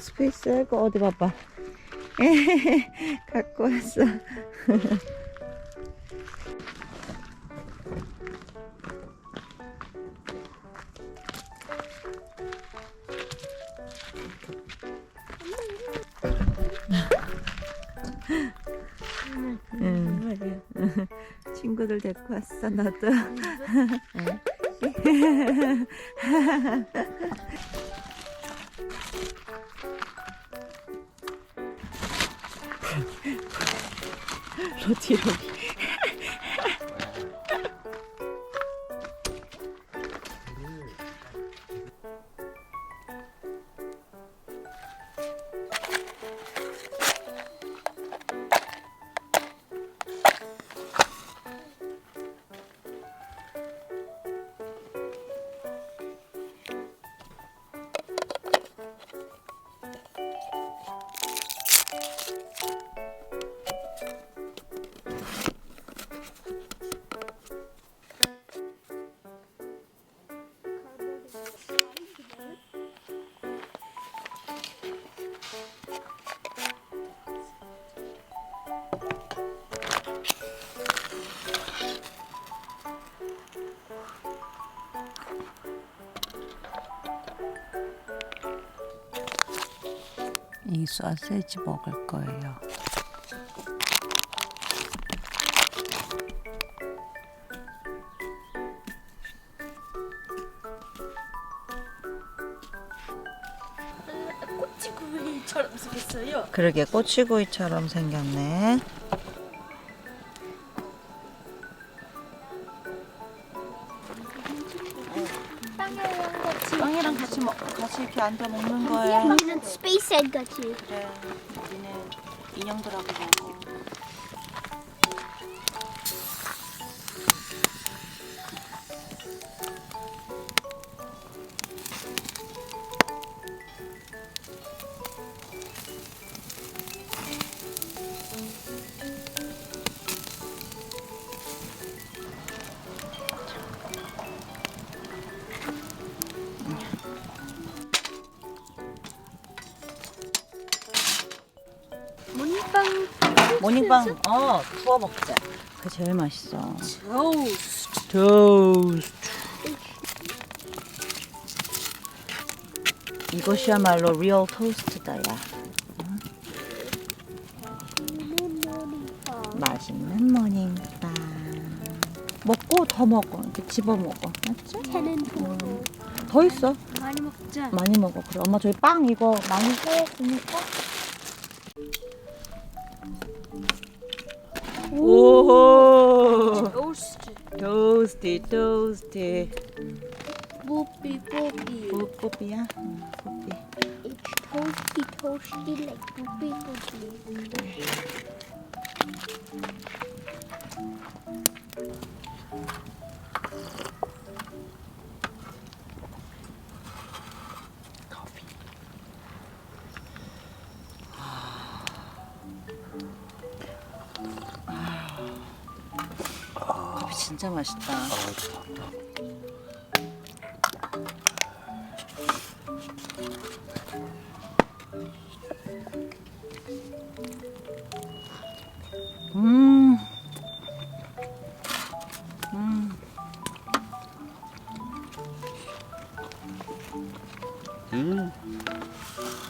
스페이스 에그 어디 봐봐. 갖고 왔어. 친구들 데리고 왔어, 너도. 로티로기. 이 소세지 먹을 거예요. 꼬치구이처럼 생겼어요. 그러게 꼬치구이처럼 생겼네. 빵이랑 같이 이렇게 앉아 먹는 거야. 우리는 스페이스 egg 같이. 그래, 우리는 인형들하고 먹어. 모닝빵 구워 먹자. 그게 제일 맛있어. 토스트. 이것이야말로 리얼 토스트다, 야. 맛있는 모닝빵. 먹고 더 먹어. 이렇게 집어 먹어. 맞지? 걔는 더 더 있어. 많이 먹자. 많이 먹어. 그래. 엄마 저희 빵 이거 많이 구웠으니까. 오. 토스트. 토스트. 뽀삐. 뽀삐야? 뽀삐. It's toasty like 뽀삐. 커피 진짜 맛있다.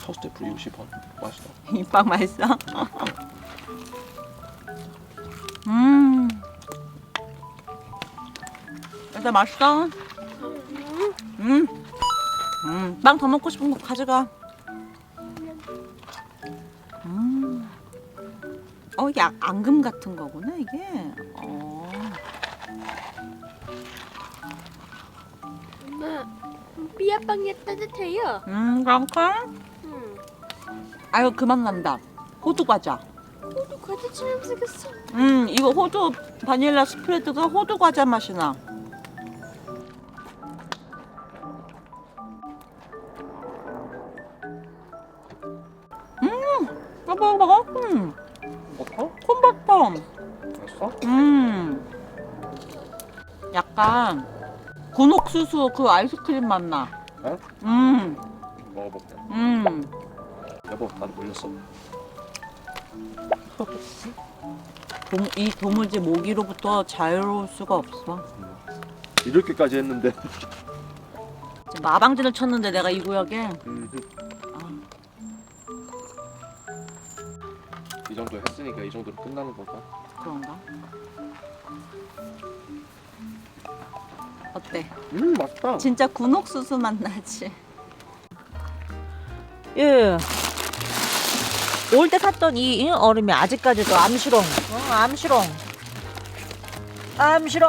토스트 브리오시 맛있다. 이 빵 맛있어? 일단 맛있어? 빵 더 먹고 싶은 거 가져가. 이게 앙금 같은 거구나, 이게. 엄마, 삐아빵이 따뜻해요. 그렇군. 아유, 그만 난다. 호두 과자. 호두 과자처럼 생겼어. 이거 호두 바닐라 스프레드가 호두 과자 맛이 나. 먹어. 버터? 콘버터. 맛있어? 약간 군옥수수 그 아이스크림 맛 나. 네? 먹어볼게. 여보, 나도 물렸어. 이 도무지 모기로부터 자유로울 수가 없어. 이렇게까지 했는데. 지금 마방진을 쳤는데 내가 이 구역에 이 정도 했으니까 이 정도로 끝나는 건가? 그런가? 어때? 맛있다. 진짜 군옥수수 맛 나지? 예. 올 때 샀던 이 얼음이 아직까지도 암시롱. 암시롱. 암시롱.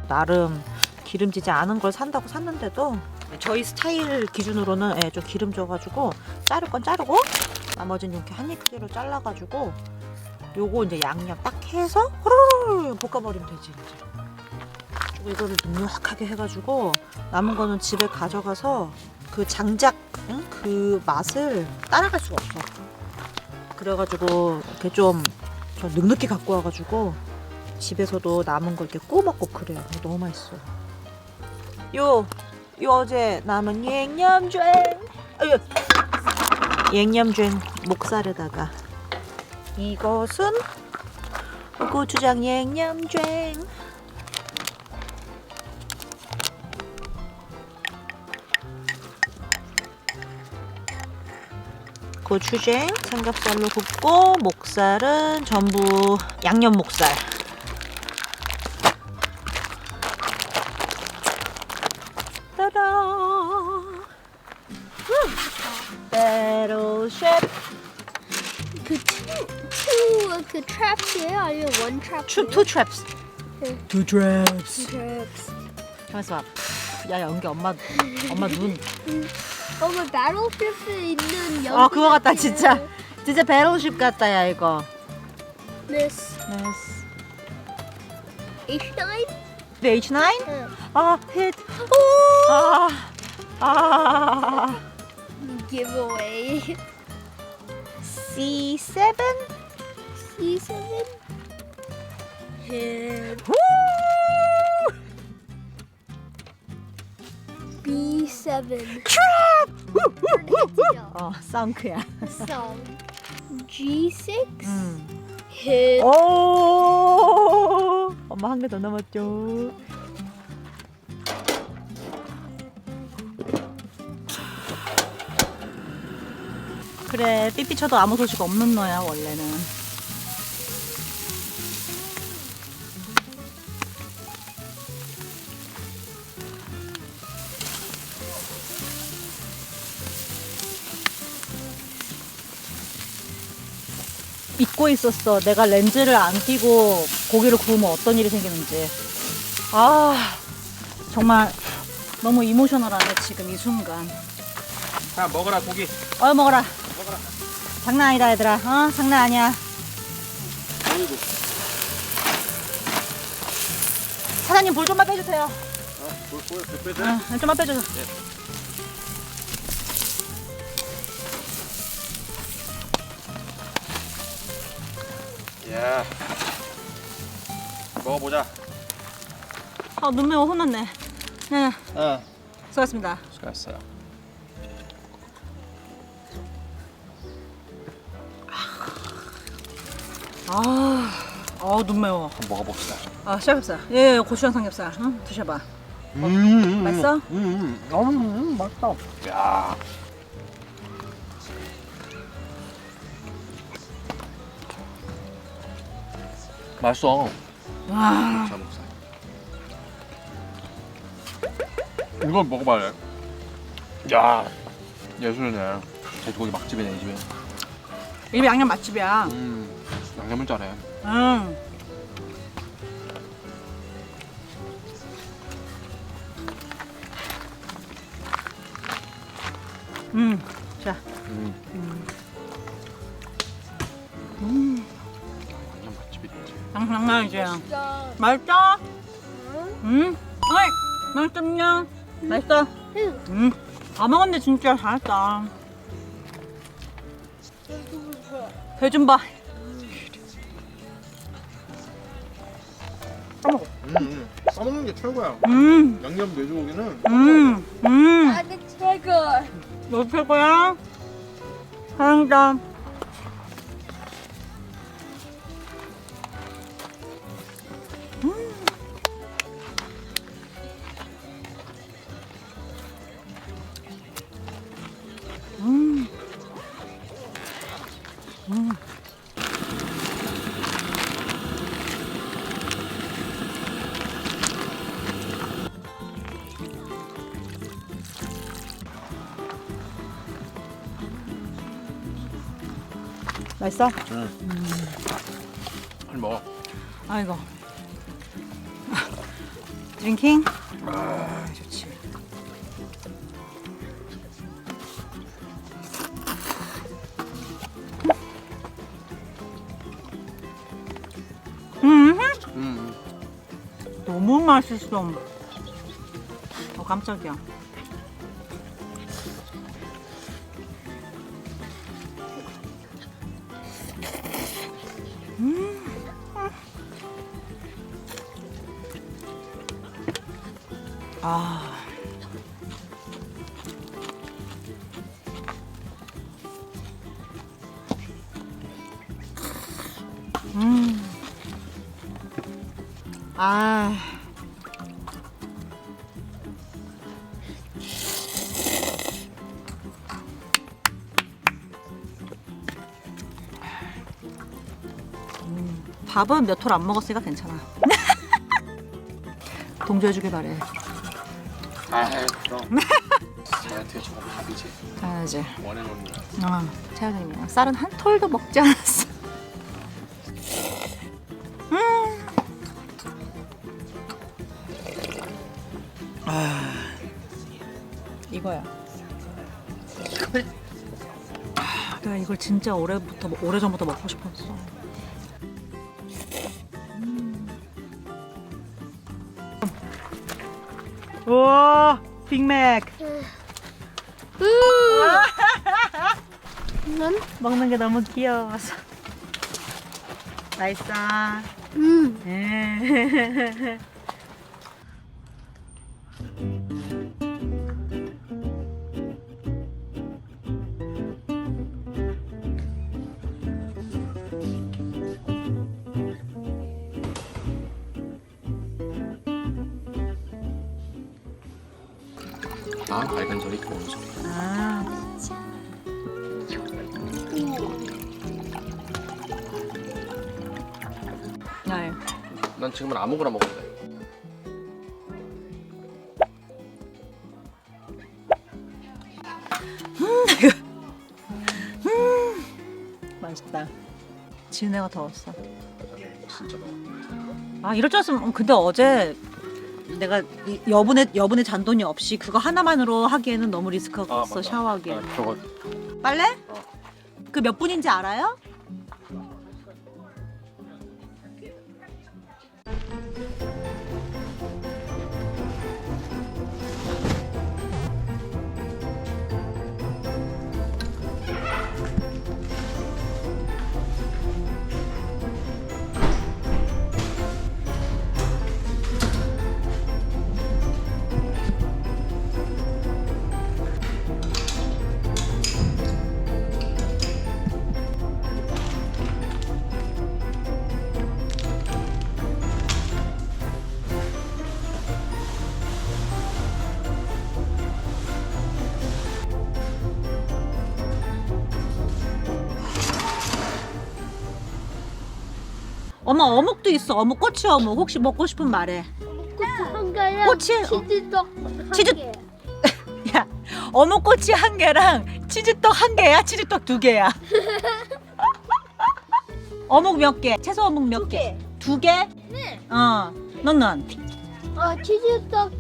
나름 기름지지 않은 걸 산다고 샀는데도 저희 스타일 기준으로는 좀 기름져가지고 자를 건 자르고 나머지는 이렇게 한 입대로 잘라가지고 요거 이제 양념 딱 해서 호로로 볶아버리면 되지 이제. 그리고 이거를 눅눅하게 해가지고 남은 거는 집에 가져가서 그 장작 그 맛을 따라갈 수가 없어. 그래가지고 이렇게 좀 눅눅히 갖고 와가지고 집에서도 남은 거 이렇게 구워 먹고 그래요. 너무 맛있어. 요 어제 남은 양념쟁, 양념쟁 목살에다가 이것은 고추장 양념쟁. 고추장 삼겹살로 굽고 목살은 전부 양념 목살. 따라. 배럴 셰프. 그 트랩이에요? 아니면 원 트랩? Two traps. 네. Two traps. 트랩. 가만있어 봐. 야 연기 엄마 눈. 엄마 배틀쉽에 있는 아 그거 같다 진짜 배럴십 같다 야 이거. This Yes. H9? H9? 응. 아 힛. 아. Giveaway. C7? C7? Hit. B7. 썬크야. So G6 음. hit. 오. 엄마 한 개 더 남았죠. 그래 삐삐 쳐도 아무 소식 없는 너야 원래는. 잊고 있었어. 내가 렌즈를 안 끼고 고기를 구우면 어떤 일이 생기는지. 아 정말 너무 이모셔널하네 지금 이 순간. 자, 먹어라 고기. 먹어라. 장난 아니다 얘들아. 장난 아니야. 아이고. 사장님 볼 좀만 빼주세요. 몇 빼줘? 좀만 빼줘서. 야, 먹어보자. 눈 매워 혼났네. 네, 어. 수고하셨습니다. 수고했어요. 눈 매워. 한번 먹어봅시다. 삼겹살. 예, 고추장 삼겹살. 드셔봐. 맛있어? 맛있다. 야. 맛있어. 와, 잘 먹자. 이거 먹어봐야 돼. 야, 예술이네. 돼지고기 맛집이네 이 집에. 이 집 양념 맛집이야. 양념을 잘해. 자. 양념 맛집이지. 장난 아니지. 진짜. 맛있어? 어이, 맛있었냐? 맛있어? 응. 다 먹었네 진짜 잘했다. 배 좀 봐. 싸먹어. 싸먹는 게 최고야. 양념 돼지고기는 아, 내 최고. 너 최고야? 사랑다. 맛있어? 빨리 먹어. 아이고. 드링킹? 아, 좋지. 너무 맛있어. 깜짝이야. 아. 아. 밥은 몇 톨 안 먹었으니까 괜찮아. 동조해주길 바래. 아, 그럼. 자야한테 저거 밥이지. 당연하지. 원해놓는 거. 채연님이랑 쌀은 한 톨도 먹지 않았어. 이거야. 내가 이걸 진짜 오래전부터 먹고 싶었어. 우와, 빅맥. 먹는 게 너무 귀여워서. 맛있어. 아, 밝은 소리, 고운 소리. 아. 네. 난 지금은 아무거나 먹어도 돼. 맛있다. 진해가 더웠어. 진짜 먹어. 아, 이럴 줄 알았으면. 근데 어제 내가 여분의 잔돈이 없이 그거 하나만으로 하기에는 너무 리스크가 아, 없어. 맞아. 샤워하기에. 아, 저거 빨래? 그 몇 분인지 알아요? 엄마 어묵도 있어. 어묵 꼬치 어묵. 혹시 먹고 싶으면 말해. 꼬치 한 개랑 꼬치? 치즈떡 치즈- 한 개. 야, 어묵 꼬치 한 개랑 치즈떡 한 개야? 치즈떡 두 개야? 어묵 몇 개? 채소 어묵 몇 개? 두 개? 네. 넌? 치즈떡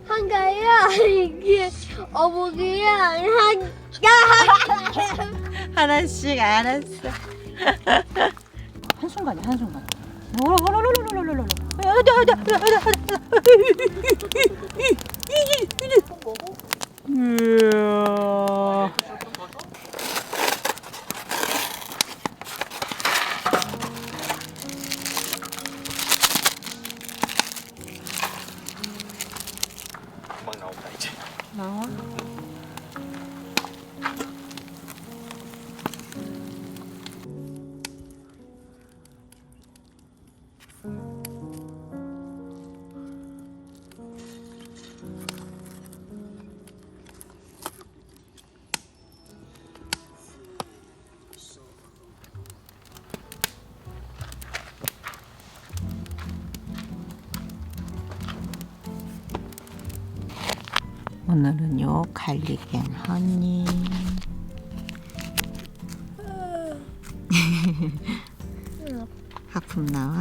한 개랑 이게 어묵이랑 한 하나씩 알았어. 한순간이야, 한순간. 이야. 금방 나온다 이제. 나와. 오늘은 요 갈릭 앤 허니. 하품 나와.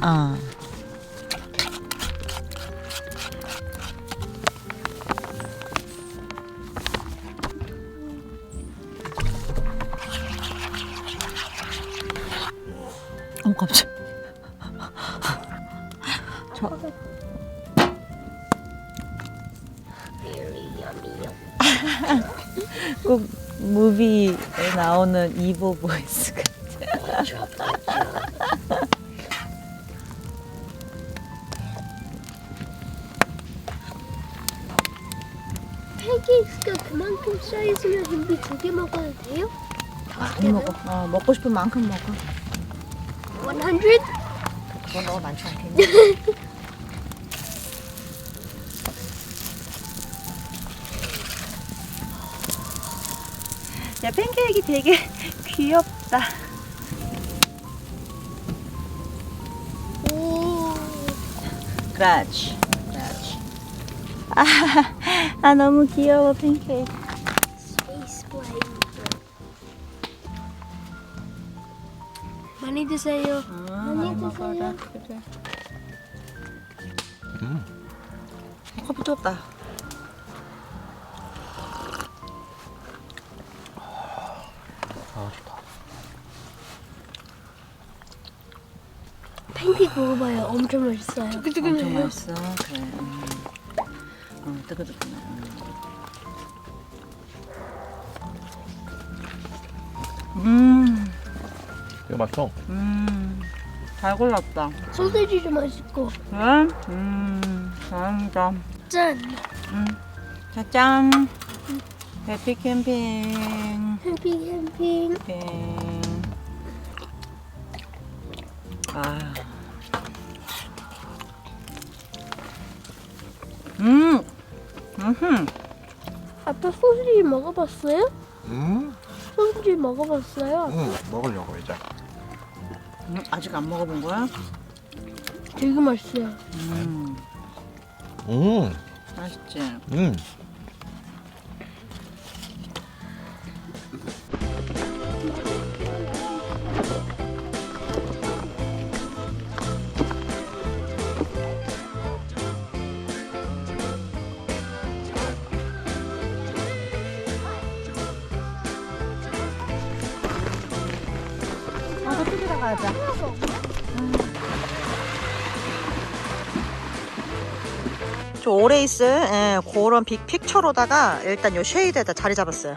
어. 깜짝. 꼭 무비에 나오는 이보 보이스 같아. 팬케이크가 그만큼 사이즈면 힘비 2개 먹어도 돼요? 많이 먹어. 먹고 싶은 만큼 먹어. 100? 그건 너무 많지 않겠니? 야, 팬케이크 되게 귀엽다. 오. 그렇지. 아, 너무 귀여워, 팬케이크. 스페이스 플레이트. 많이 드세요. 많이 먹어라. 그래. 커피 떴다. 아 좋다. 팬케이크 먹어봐요. 엄청 맛있어요. 엄청 맛있어. 그래. 뜨거뜨거네. 이거 맛있어. 잘 골랐다. 소세지도 맛있고. 그래? 잘한다. 짠. 자, 짠. 해피 캠핑. 캠핑. 캠핑. 아. 아빠 소세지 먹어봤어요? 응? 소세지 먹어봤어요? 응. 먹으려고 이제. 아직 안 먹어본 거야? 되게 맛있어요. 맛있지? 저쪽으로 가자. 저 오레이스 그런 빅픽처로다가 일단 요 쉐이드에다 자리 잡았어요.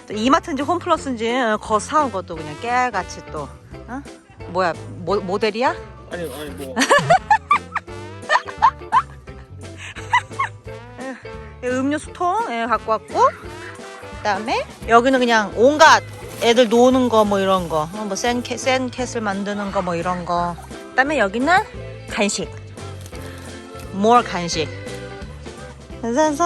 또 이마트인지 홈플러스인지 거 사온 것도 그냥 깨알같이 또 뭐야 모델이야? 아니 뭐. 음료수통 갖고 왔고, 그다음에 여기는 그냥 온갖 애들 노는 거 뭐 이런 거, 뭐 샌캐슬 만드는 거 뭐 이런 거. 그다음에 여기는 간식, more 간식. 짜잔.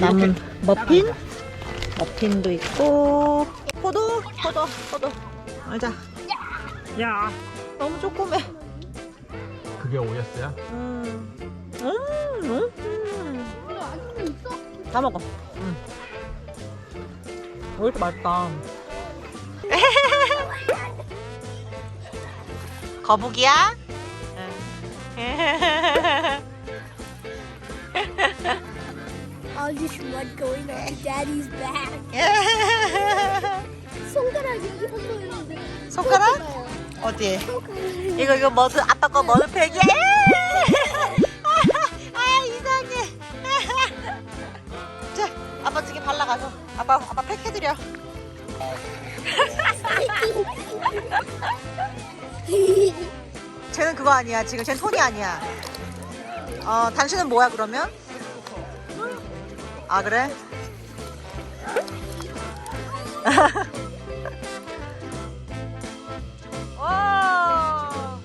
남은 머핀도 있고, 포도. 자. 야, 너무 조그매. 그게 오였어요? 다 먹어. 왜 이렇게 맛있다. 거북이야? I just want going on Daddy's back. 손가락 여기 한거 있는데. 손가락? 어디? 이거 머드, 아빠 거 머드팩이야? 이상해. 자, 아빠 2개 발라가서 아빠 팩 해드려. 쟤는 그거 아니야. 지금 쟤는 손이 아니야. 당신은 뭐야 그러면? 아 그래? 와.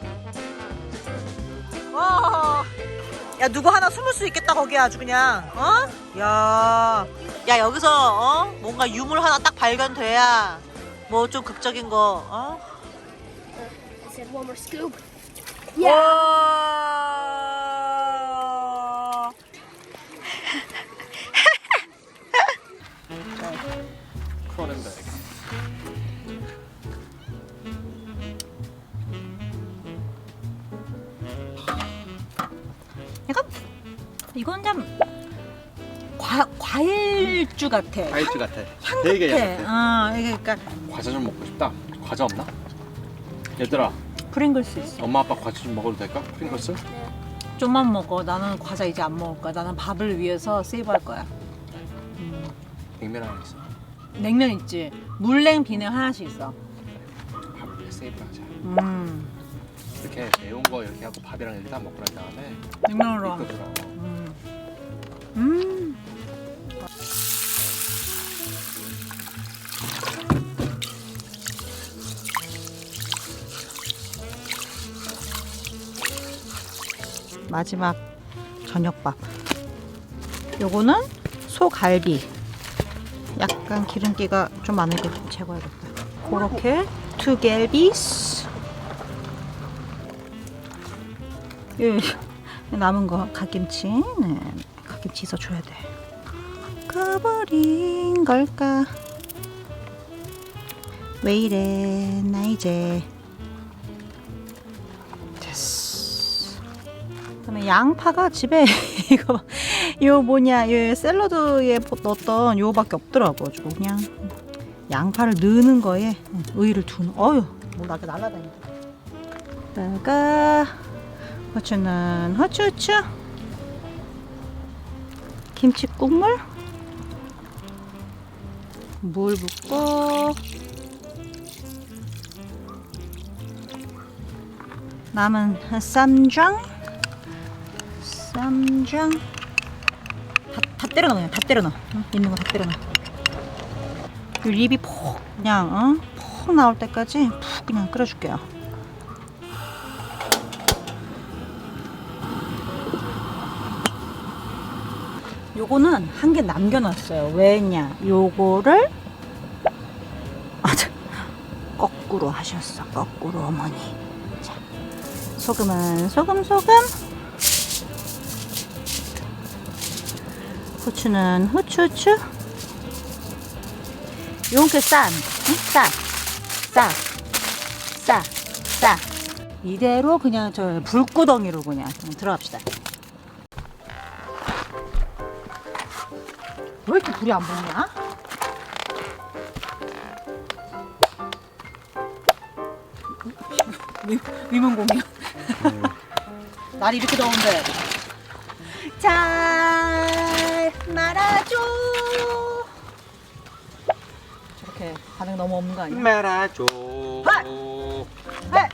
와. 야 누구 하나 숨을 수 있겠다 거기 아주 그냥. 어? 야. 야 여기서 뭔가 유물 하나 딱 발견돼야 뭐 좀 극적인 거. I said one more scoop. 와. 크로넨베르. 약간 이건 좀 과일주 같아. 과일주 같아. 향 되게 같아. 향 이게 그러니까 과자 좀 먹고 싶다. 과자 없나? 얘들아, 프링글스 있어. 엄마 아빠 과자 좀 먹어도 될까? 프링글스? 좀만 먹어. 나는 과자 이제 안 먹을 거야. 나는 밥을 위해서 세이브할 거야. 냉면 하나 있어. 냉면 있지. 물냉 비냉 하나씩 있어. 밥을 위해 세이브하자. 음. 이렇게 매운 거 이렇게 하고 밥이랑 이렇게 다 먹고 난 다음에 냉면으로. 이거더라고. 음. 마지막 저녁밥. 요거는 소갈비. 약간 기름기가 좀 많으니까 좀 제거해야겠다. 그렇게 두 갤비스. 남은 거 갓김치. 네, 갓김치 있어줘야 돼. 꺼버린 걸까? 왜 이래? 나 이제 됐어. 그다음에 양파가 집에 이거 요 뭐냐 요 샐러드에 넣었던 요거밖에 없더라고. 가지고 그냥 양파를 넣는 거에 의의를 두는. 어휴 뭐 나게 날라다닌다. 다가 후추는 후추. 김치 국물 물 붓고 남은 쌈장 다 때려 넣어. 그냥 다 때려 넣어. 있는 거 다 때려 넣어. 이 립이 폭 그냥 폭 나올 때까지 푹 그냥 끓여줄게요. 요거는 한 개 남겨놨어요. 왜냐? 요거를 거꾸로 하셨어. 거꾸로 어머니. 자, 소금은 소금. 후추는 후추. 요렇게 쌈. 이대로 그냥 저 불구덩이로 그냥 들어갑시다. 왜 이렇게 불이 안 붙냐? 위문공이야. 날이 이렇게 더운데. 잘 말아줘. 저렇게 반응 너무 없는 거 아니야? 말아줘. 네.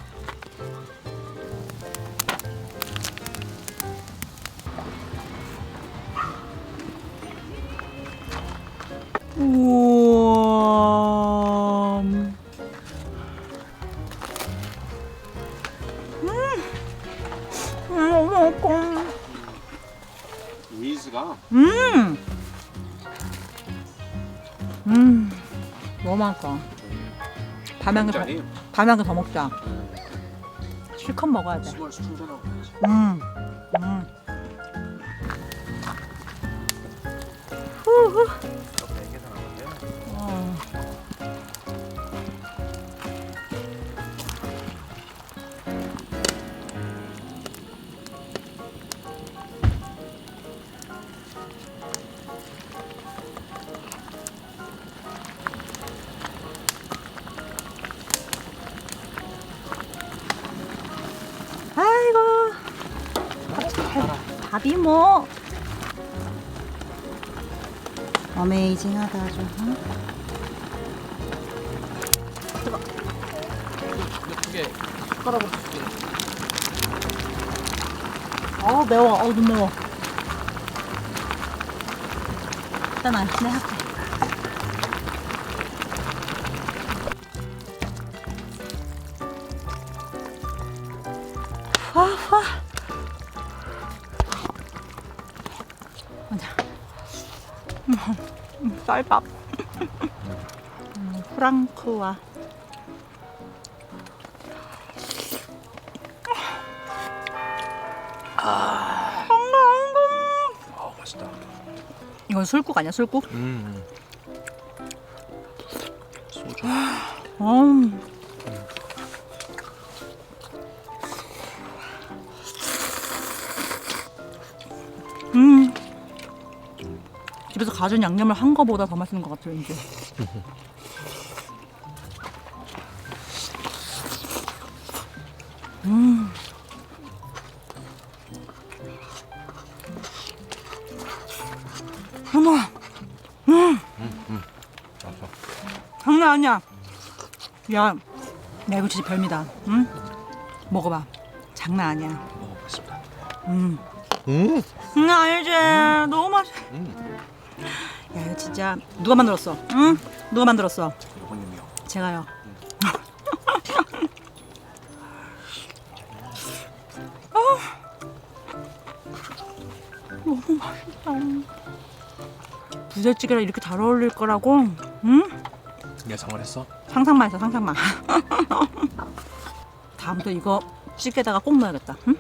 우와. 위즈가 너무 많다. 밤에 짠이 한 개 더 먹자. 실컷 먹어야 돼. 스몰 충전하고. 후후. 이렇게 계산하는데. 아이고. 밥이 뭐 어메이징하다 아주. 두개 숟가락으로 줄게. 매워. 눈 매워. 일단 내 할게. 쌀밥. 프랑크와. 맛있다. 이건 술국 아니야, 술국? 소주. 집에서 가진 양념을 한 거보다 더 맛있는 것 같아요, 이제. 어머. 장난 아니야. 야, 이거 진짜 별미다. 응? 먹어봐. 장난 아니야. 먹어보겠습니다. 장난 아니지. 너무 맛있어. 야, 이거 진짜 누가 만들었어? 응? 누가 만들었어? 여보님이요. 제가요. 너무 맛있다. 부대찌개랑 이렇게 잘 어울릴 거라고? 응? 예상을 했어? 상상만 했어, 상상만. 다음부터 이거 찌개에다가 꼭 넣어야겠다. 응?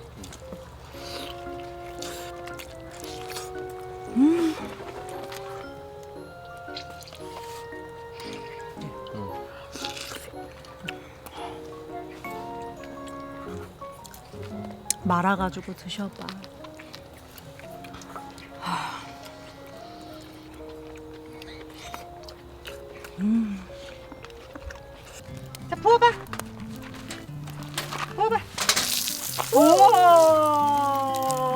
말아가지고 드셔봐. 자, 부어봐. 부어봐. 오!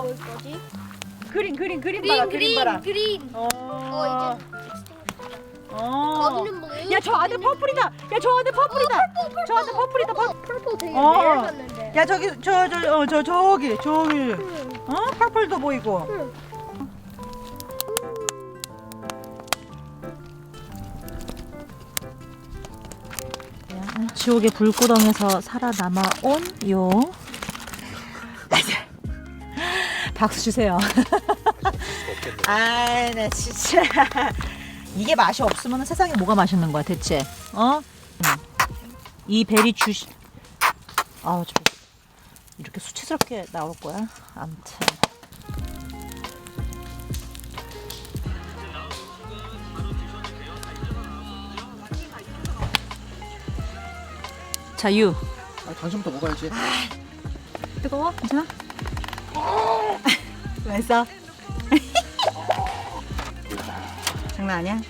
뭐지? 그림 봐라, 그린 봐라. 그린. 어. 거기는 뭐예요? 야, 저 안에 퍼플이다. 야, 저 안에 퍼플이다. 저 안에 퍼플이다. 펄펄 되게 어. 매일 봤는데. 야, 저기 저기. 퍼플도 보이고. 지옥의 불구덩에서 살아남아온 요. 박수 주세요. 아, 나 진짜. 이게 맛이 없으면 세상에 뭐가 맛있는 거야, 대체? 이 베리 주시. 이렇게 수치스럽게 나올 거야. 아무튼. 자, 유. 당신부터 먹어야지. 뜨거워? 괜찮아? 맛있어? 장난 아니야?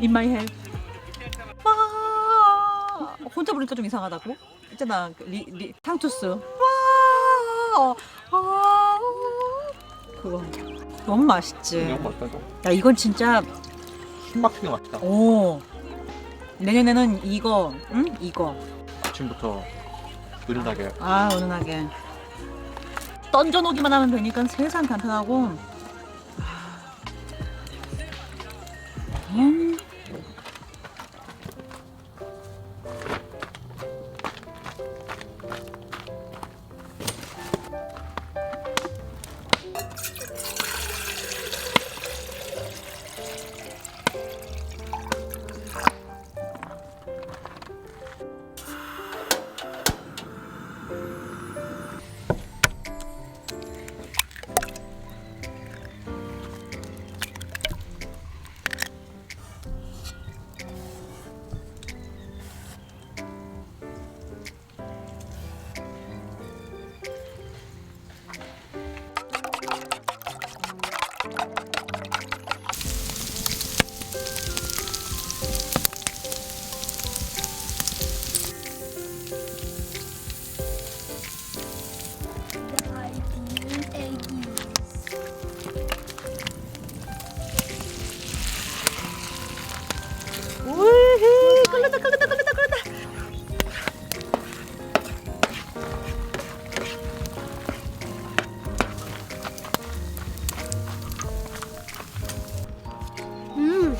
In my head. 혼자 부르니까 좀 이상하다고? 있잖아, 탕투스. 그거 너무 맛있지. 너무 맛있다 이거. 야, 이건 진짜. 신박하게 맛있다. 오. 내년에는 이거, 응? 이거. 아침부터 은은하게. 은은하게. 던져놓기만 하면 되니까 세상 간편하고.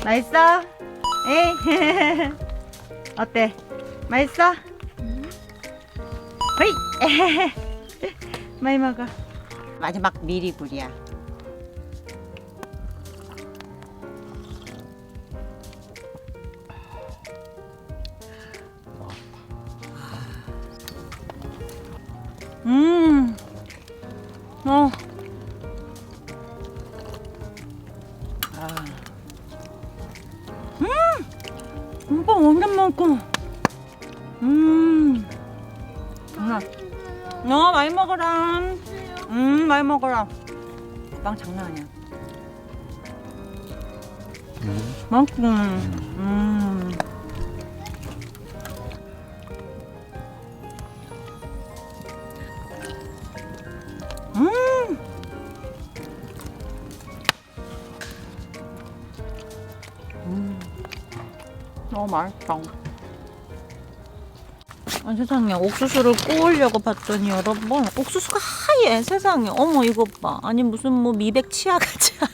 맛있어? 에이. 어때? 맛있어? 허이. 많이 먹어. 마지막 미리굴이야. 어. 오빠 완전 먹고. 많이 먹어라. 많이 먹어라. 빵 장난 아니야. 맛있고. 너무 맛있다. 아, 세상에 옥수수를 구우려고 봤더니 여러분 옥수수가 하얘. 세상에 어머 이거 봐. 아니 무슨 뭐 미백 치아같이 하얘.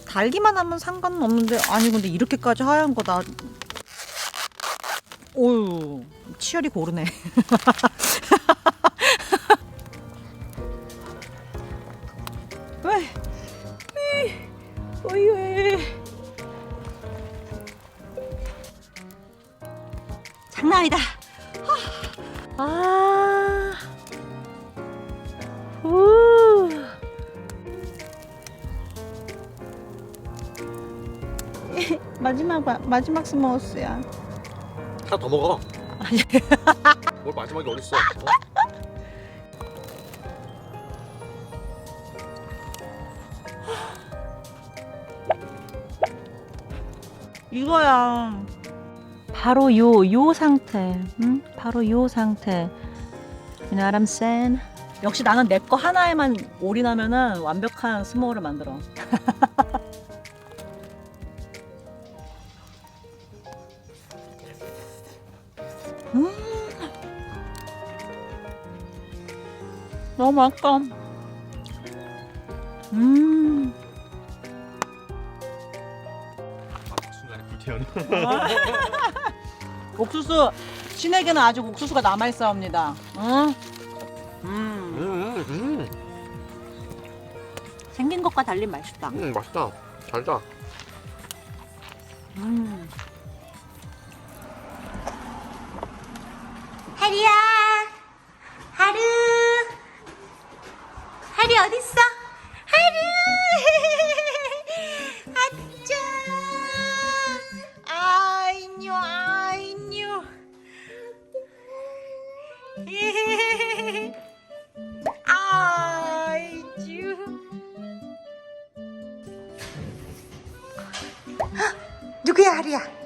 달기만 하면 상관은 없는데 아니 근데 이렇게까지 하얀 거다. 오유 치열이 고르네. 왜? 왜? 장난 아니다. 마지막 스모어스야. 하나 더 먹어. 뭘 마지막에 어딨어? 이거야. 바로 요 상태. 응? 바로 요 상태. You know what I'm saying? 역시 나는 내 거 하나에만 올인하면은 완벽한 스모어를 만들어. 너무 맛있다. 순간에 불태우는. 옥수수 신에게는 아직 옥수수가 남아있사옵니다. 응? 생긴 것과 달리 맛있다. 맛있다. 달다. 하리야, 하루, 하리 어딨어? 하루, 아짜, 아이뇨, 아이쭈. 누구야 하리야?